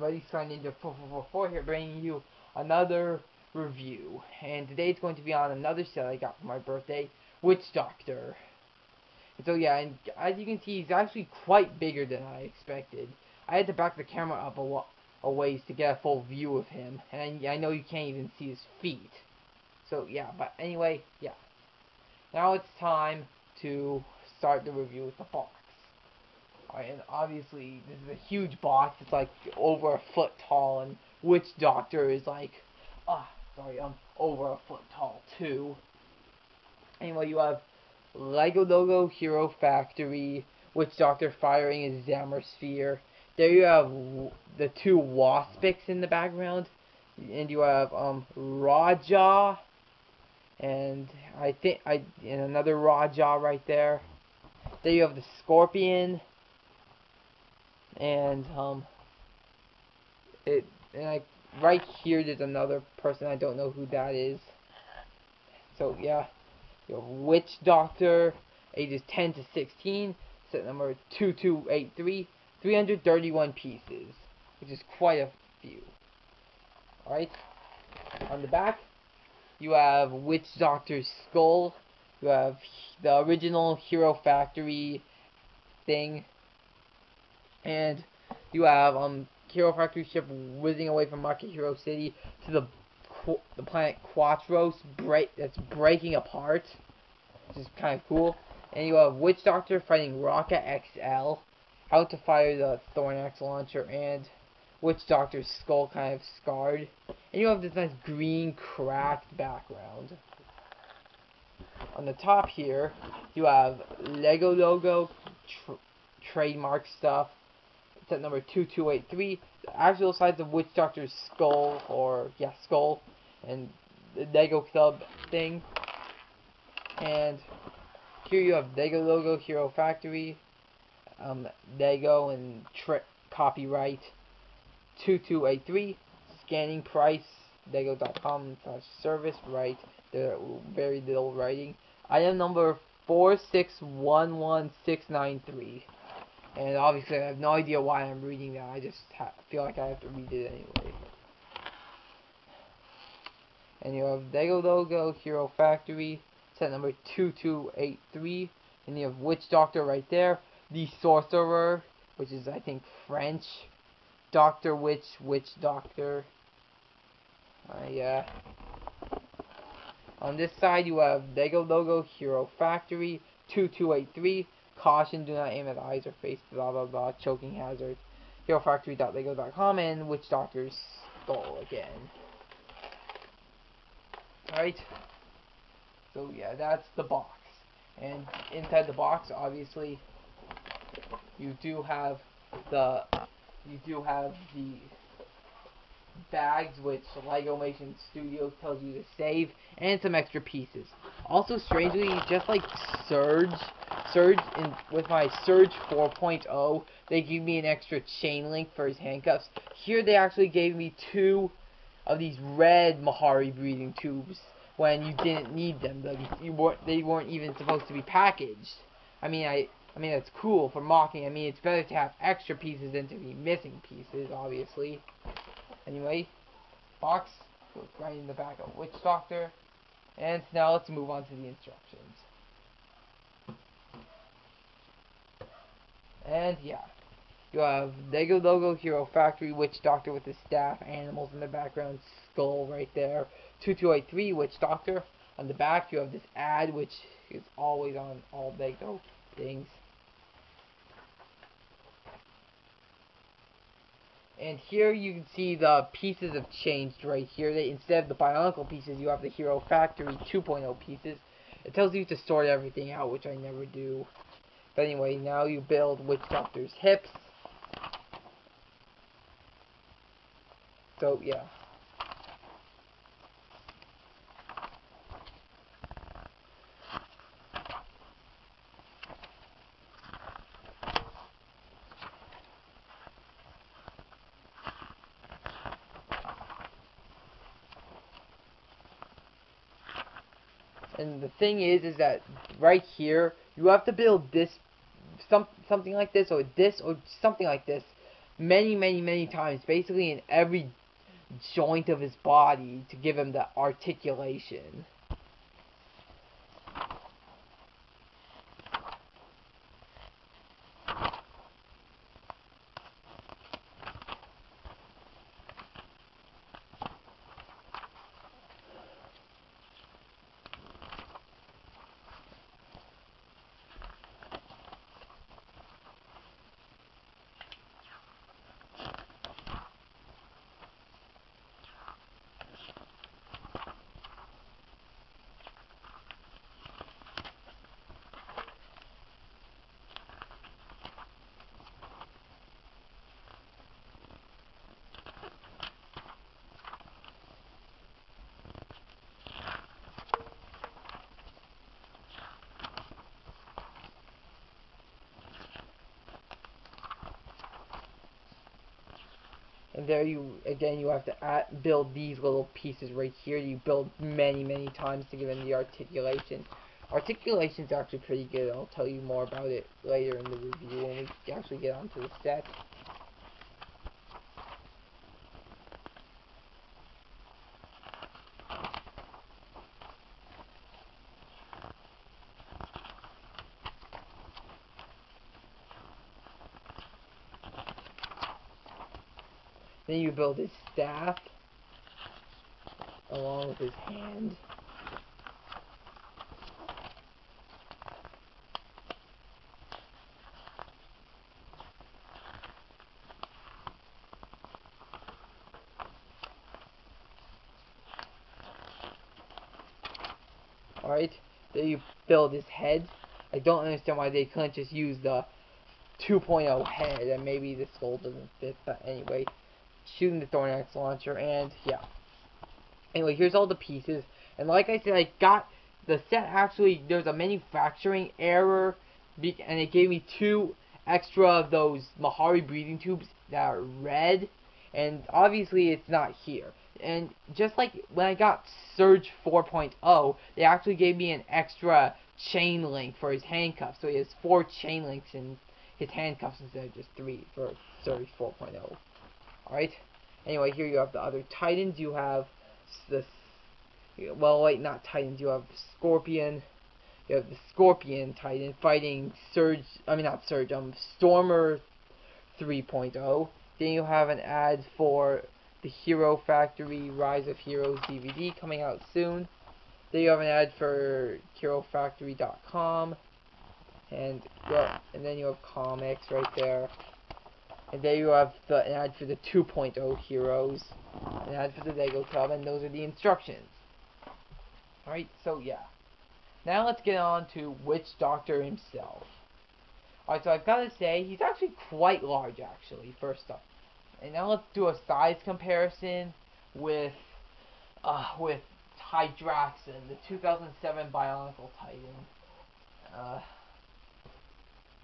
everybody, Sky Ninja 4444 here, bringing you another review. And today it's going to be on another set I got for my birthday, Docter. And so yeah, and as you can see, he's actually quite bigger than I expected. I had to back the camera up a ways to get a full view of him, and I know you can't even see his feet. So yeah, but anyway, yeah. Now it's time to start the review with the box. Alright, and obviously this is a huge box. It's like over a foot tall, and Docter is like, over a foot tall too. Anyway, you have Lego Logo Hero Factory, Docter firing his Zammer Sphere. There you have the two Waspics in the background, and you have Raja, and and another Raja right there. There you have the Scorpion. And right here there's another person. I don't know who that is. So yeah, you have Docter, ages 10 to 16, set number 2283, 331 pieces, which is quite a few. Alright, on the back you have Docter's skull. You have the original Hero Factory thing. And you have Hero Factory ship whizzing away from Market Hero City to the planet Quatros that's breaking apart, which is kind of cool. And you have Docter fighting Rocket XL, how to fire the Thornax launcher, and Docter's skull kind of scarred. And you have this nice green cracked background. On the top here, you have Lego Logo trademark stuff. Set number 2283, the actual size of Docter's skull, skull, and the Lego Club thing. And here you have Lego Logo Hero Factory, Lego and copyright 2283, scanning price lego.com/service, right there, very little writing. Item number 4611693. And obviously I have no idea why I'm reading that. I just feel like I have to read it anyway. And you have Lego Logo Hero Factory, set number 2283. And you have Docter right there. The Sorcerer, which is I think French. Doctor Docter. Yeah. On this side you have Lego Logo Hero Factory 2283. Caution, do not aim at eyes or face, blah blah blah, choking hazard. HeroFactory.lego.com, and Docter's skull again. Alright. So yeah, that's the box. And inside the box, obviously, you do have the bags which LEGOmation Studios tells you to save, and some extra pieces. Also, strangely, just like Surge with my Surge 4.0, they give me an extra chain link for his handcuffs. Here they actually gave me 2 of these red Mahari breathing tubes when you didn't need them. They weren't even supposed to be packaged. I mean that's cool for mocking. I mean, it's better to have extra pieces than to be missing pieces, obviously. Anyway, box goes right in the back of Docter. And now let's move on to the instructions. And yeah, you have Lego Logo Hero Factory Docter with the staff animals in the background, skull right there. 2283 Docter. On the back you have this ad which is always on all Lego things. And here you can see the pieces have changed right here. Instead of the Bionicle pieces, you have the Hero Factory 2.0 pieces. It tells you to sort everything out, which I never do. But anyway, now you build Docter's hips. So yeah. And the thing is that right here you have to build this something like this or something like this many times, basically in every joint of his body, to give him the articulation. And there you have to build these little pieces right here. You build many times to give them the articulation. Articulation is actually pretty good. I'll tell you more about it later in the review when we actually get onto the set. Then you build his staff along with his hand. Alright, then you build his head. I don't understand why they couldn't just use the 2.0 head, and maybe the skull doesn't fit, but anyway. Shooting the Thornax launcher, and yeah. Anyway, here's all the pieces, and like I said, I got the set. Actually, there's a manufacturing error, and it gave me 2 extra of those Mahari breathing tubes that are red, and obviously it's not here. And just like when I got Surge 4.0, they actually gave me an extra chain link for his handcuffs, so he has 4 chain links in his handcuffs instead of just 3 for Surge 4.0. Alright, anyway, here you have the other Titans. You have this, well, wait, not Titans, you have Scorpion. You have the Scorpion Titan fighting Stormer 3.0. Then you have an ad for the Hero Factory Rise of Heroes DVD coming out soon. Then you have an ad for HeroFactory.com. And then you have comics right there. And there you have an ad for the 2.0 heroes, an ad for the Lego Club, and those are the instructions. Alright, so yeah. Now let's get on to Witch Doctor himself. Alright, so I've got to say, he's actually quite large, actually, first up. And now let's do a size comparison with Hydraxon, the 2007 Bionicle Titan.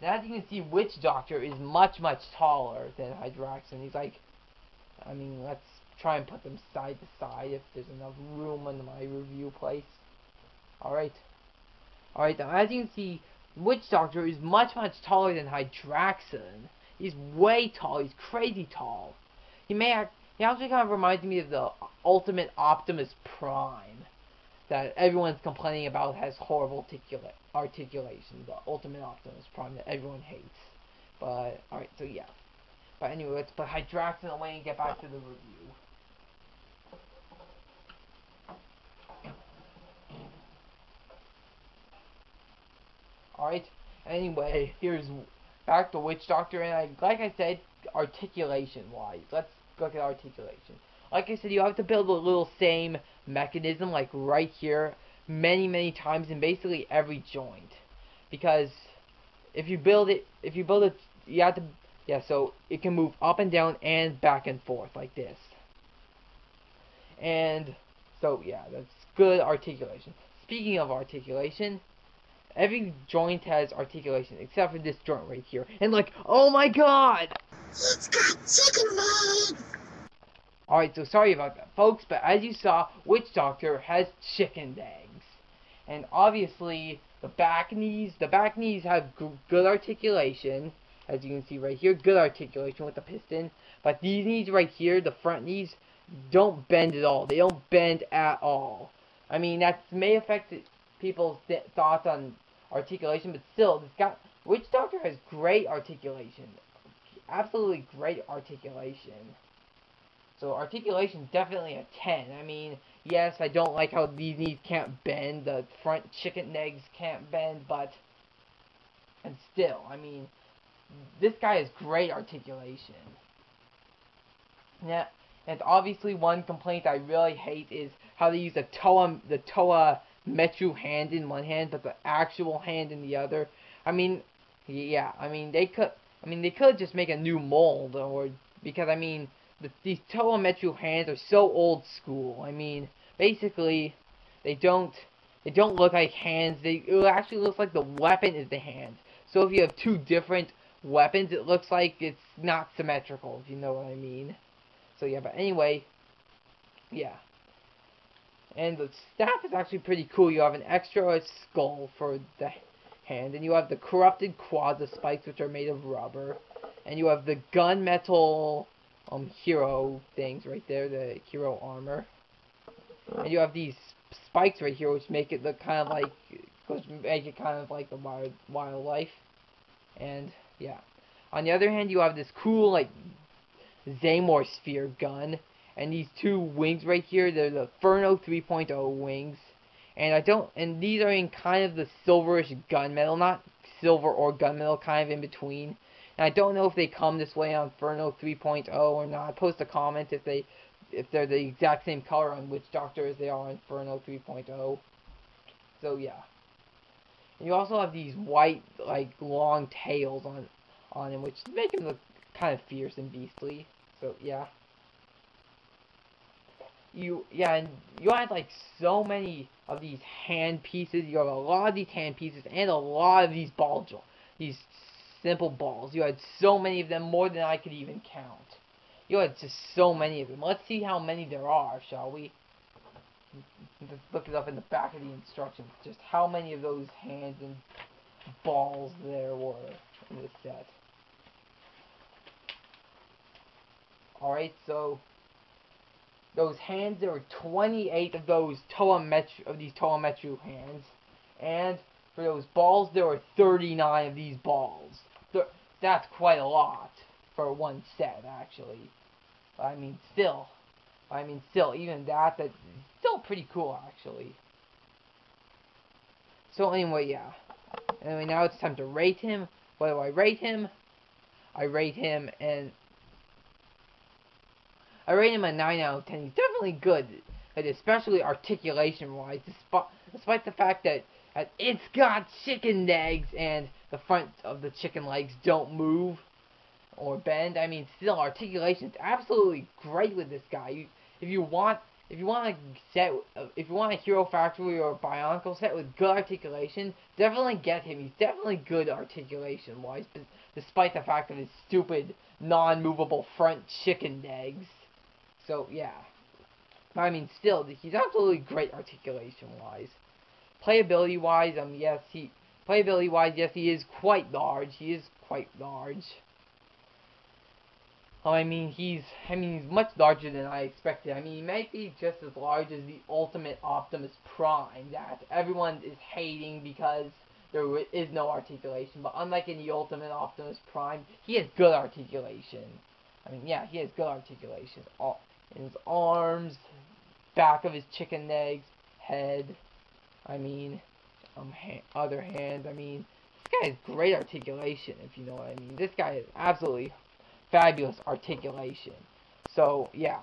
And as you can see, Witch Doctor is much taller than Hydraxon. He's like, I mean, let's try and put them side to side if there's enough room in my review place. Alright, now as you can see, Witch Doctor is much taller than Hydraxon. He's way tall, he's crazy tall. He actually kind of reminds me of the Ultimate Optimus Prime that everyone's complaining about has horrible articulation. The Ultimate Optimus Prime that everyone hates. But, alright, so yeah. But anyway, let's put Hydraxon away and get back to the review. Alright, anyway, here's back to Witch Doctor, and like I said, articulation-wise. Let's look at articulation. Like I said, you have to build a little same mechanism, like right here, many times in basically every joint. Because if you build it, you have to, yeah, so it can move up and down and back and forth like this. And so, yeah, that's good articulation. Speaking of articulation, every joint has articulation, except for this joint right here. And like, oh my god! It's got chicken legs! Alright, so sorry about that, folks, but as you saw, Witch Doctor has chicken legs. And obviously, the back knees have good articulation. as you can see right here. Good articulation with the piston. But these knees right here, the front knees, don't bend at all. They don't bend at all. I mean, that may affect people's thoughts on articulation, but still, Witch Doctor has great articulation. Absolutely great articulation. So articulation definitely a 10. I mean, yes, I don't like how these knees can't bend. The front chicken legs can't bend, but and still, I mean, this guy has great articulation. Yeah, and obviously one complaint I really hate is how they use the Toa Metru hand in one hand, but the actual hand in the other. I mean, yeah, I mean they could just make a new mold, or because I mean these Toa Metru hands are so old school. I mean, basically they don't look like hands. It actually looks like the weapon is the hand. So if you have two different weapons, it looks like it's not symmetrical, if you know what I mean. So yeah, but anyway, yeah. And the staff is actually pretty cool. You have an extra skull for the hand, and you have the corrupted quasi spikes, which are made of rubber, and you have the gunmetal hero things right there, the hero armor, and you have these spikes right here, which make it look kind of like, the wildlife, and yeah. On the other hand, you have this cool like Zamor sphere gun, and these two wings right here, they're the Inferno 3.0 wings, and these are in kind of the silverish gunmetal, not silver or gunmetal, kind of in between. And I don't know if they come this way on Inferno 3.0 or not. Post a comment if they're the exact same color on Witch Docter as they are on Inferno 3.0. So yeah. And you also have these white, like, long tails on him, which make him look kind of fierce and beastly. So yeah. And you have like so many of these hand pieces. You have a lot of these hand pieces and a lot of these these simple balls. You had so many of them, more than I could even count. You had just so many of them. Let's see how many there are, shall we? Let's look it up in the back of the instructions, just how many of those hands and balls there were in this set. Alright, so those hands, there were 28 of these Toa Metru hands, and for those balls, there were 39 of these balls. That's quite a lot for one set, actually. I mean, still, even that's still pretty cool, actually. So anyway, yeah. Anyway, now it's time to rate him. What do I rate him? I rate him a 9 out of 10. He's definitely good, especially articulation-wise, despite the fact that it's got chicken legs and the front of the chicken legs don't move or bend. I mean, still, articulation is absolutely great with this guy. If you want a Hero Factory or a Bionicle set with good articulation, definitely get him. He's definitely good articulation-wise, despite the fact of his stupid, non-movable front chicken legs. So, yeah. But, I mean, still, he's absolutely great articulation-wise. Playability-wise, yes, he is quite large. He is quite large. I mean, he's much larger than I expected. I mean, he might be just as large as the Ultimate Optimus Prime that everyone is hating because there is no articulation. But unlike in the Ultimate Optimus Prime, he has good articulation. I mean, yeah, he has good articulation. In his arms, back of his chicken legs, head, I mean, other hands. I mean, this guy has great articulation, if you know what I mean. This guy is absolutely fabulous articulation. So, yeah.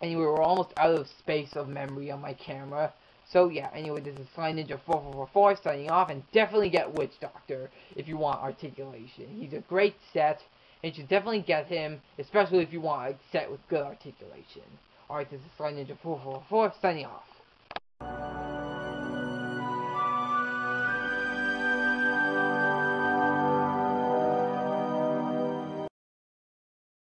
Anyway, we're almost out of space of memory on my camera. So, yeah, anyway, this is Sly Ninja 4444 signing off, and definitely get Witch Docter if you want articulation. He's a great set, and you should definitely get him, especially if you want a set with good articulation. Alright, this is Sly Ninja 4444 signing off.